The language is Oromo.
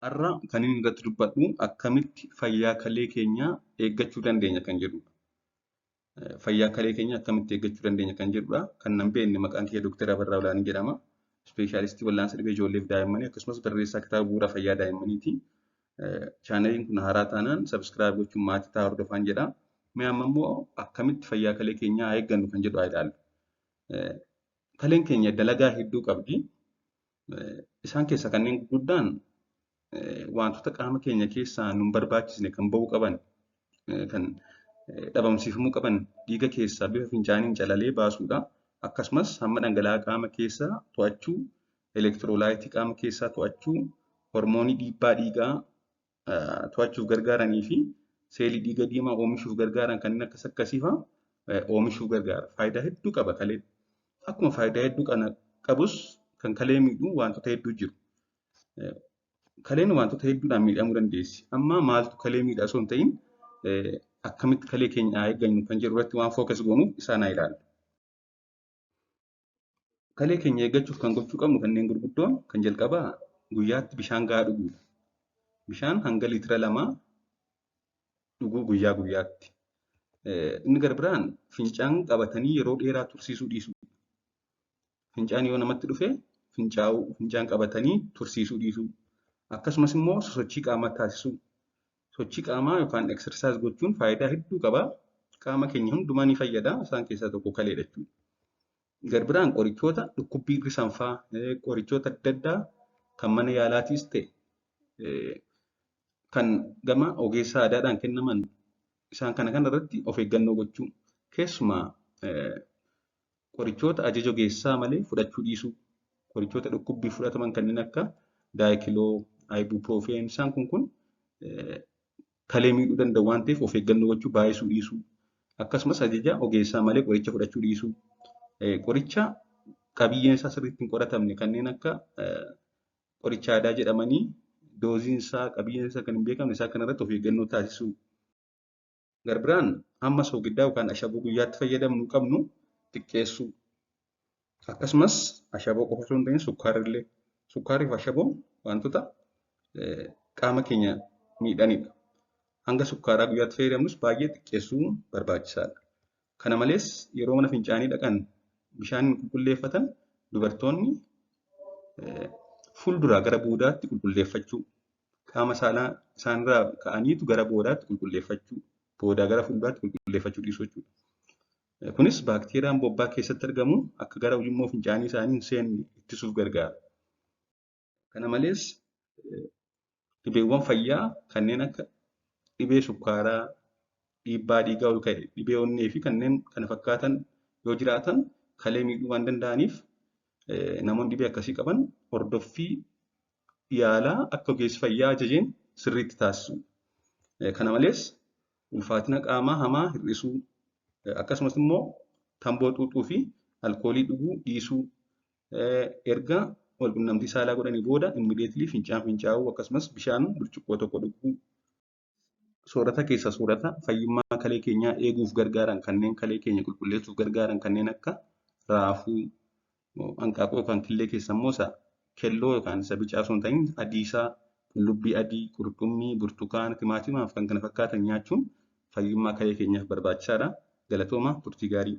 Har'a kan inni irratti dubbadhu akkamitti fayyaa kalee keenyaa eeggachuu dandeenya kan jedhudha. Fayyaa kalee keenyaa akkamitti eeggachuu dandeenya kan jedhudha. Kan nan beekne maqaan kiyya Dooktar Abarraa Olaanii jedhama. Ispeeshaalistii wal'aansa dhibee ijoollee fi daa'immanii akkasumas barreessaa kitaaba bu'uura fayyaa daa'immaniiti. Chaanaliin kun haaraa taanaan sabskiraayib gochuun maatii ta'a hordofaan jedha. Mee amma immoo akkamitti fayyaa kalee keenyaa eeggannu kan jedhu haa ilaallu. Kaleen keenya dalagaa hedduu qabdi. Isaan keessaa kanneen gurguddaan wantoota qaama keenya keessaa nu hin barbaachisne kan ba'uu qaban, kan dhabamsiifamuu qaban dhiiga keessaa bifa fincaaniin calalee baasuudha. Akkasumas hamma dhangala'aa qaama keessaa to'achuu, elektiroolaayitii qaama keessaa to'achuu, hormoonii dhiibbaa dhiigaa to'achuuf gargaaranii fi seelii dhiiga diimaa oomishuuf gargaaran kanneen akkasiifaa oomishuuf gargaara. Faayidaa hedduu qaba kaleen. Akkuma faayidaa hedduu qabus kan kalee miidhu wantoota hedduu jiru. Kaleen wantoota hedduudhaan miidhamuu dandeessi. Amma maaltu kalee miidhaa osoo hin ta'in akkamitti kalee keenya eeggannu kan jedhu irratti waan fookas goonuuf isaan haa ilaallu. Kalee keenya eeggachuuf kan gochuu qabnu kanneen gurguddoon kan jalqabaa guyyaatti bishaan gahaa dhuguudha. Bishaan hanga liitira 2 dhuguu guyyaa guyyaatti. Inni gara biraan fincaan qabatanii yeroo dheeraa tursiisuu dhiisuu. Fincaan yoo namatti dhufe fincaan qabatanii tursiisuu dhiisuu. Akkasumas immoo sosochii qaamaa taasisuu. Sochii qaamaa yookaan eksersaayis gochuun faayidaa hedduu qaba. Qaama keenya hundumaa ni fayyada. Isaan keessaa tokko kaleedha jechuudha. Gara biraan qorichoota dhukkubbii risanfaa, qorichoota adda addaa kan mana yaalaatiis ta'e kan gama ogeessa aadaadhaan kennaman isaan kana irratti of eeggannoo gochuu. Keessumaa qorichoota ajaja ogeessaa malee fudhachuu dhiisuu. Qorichoota dhukkubbii fudhataman kanneen akka daayikiloo, ibuprofen isaan kun kalee miidhuu danda'u waan ta'eef of eeggannoo gochuu baay'isuu dhiisuu. Akkasumas ajaja ogeessaa malee qoricha fudhachuu dhiisuu. Qoricha qabiyyeen isaa sirriitti hin qoratamne kanneen akka qoricha aadaa jedhamanii dooziin isaa qabiyyeen isaa kan hin beekamne isaa kanarratti of eeggannoo taasisuu. Gara biraan hamma soogiddaa yookaan ashaboo guyyaatti fayyadamnu qabnu xiqqeessuu. Akkasumas ashaboo qofa osoo hin ta'in sukkaarillee. Sukkaarii fi ashaboon wantoota qaama keenya miidhanidha. Hanga sukkaaraa guyyaatti fayyadamnus baay'ee xiqqeessuu barbaachisaadha. Kana malees yeroo mana fincaanii dhaqan bishaan qulqulleeffatan dubartoonni fuulduraa gara boodaatti qulqulleeffachuu. Qaama saalaa isaanirraa ka'aniitu gara boodaatti qulqulleeffachuu. Boodaa gara fuulduraatti qulqulleeffachuu dhiisuu jechuudha. Kunis baakteeriyaan bobbaa keessatti argamu akka gara ujummoo fincaanii isaanii hin seenne ittisuuf gargaara. Kana malees dhibeewwan fayyaa kanneen akka dhibee sukkaaraa, dhiibbaa dhiigaa ol ka'e, dhibee onnee fi kanneen kana fakkaatan yoo jiraatan kalee miidhuu waan danda'aniif namoonni dhibee akkasii qaban hordoffii yaalaa akka ogeessi fayyaa ajajeen sirriitti taasisu. Kana malees ulfaatina qaamaa hamaa hir'isuu akkasumas immoo tamboo xuuxuu fi alkoolii dhuguu dhiisuu erga walqunnamtii saalaa godhanii booda immidiyeetilii fincaa'uu akkasumas bishaan burcuqqoo tokko dhuguu. Soorata keessaa soorata fayyummaa kalee keenyaa eeguuf gargaaran kanneen kalee keenya qulqulleessuuf gargaaran kanneen akka raafuu, hanqaaquu yookaan killee keessa immoo isa kelloo yookaan isa bicaa osoo hin ta'in adiisaa, qullubbii adii, qurxummii, burtukaana, timaatimaa fi kan kana fakkaatan nyaachuun fayyummaa kalee keenyaaf barbaachisaadha. Galatooma turtii gaarii.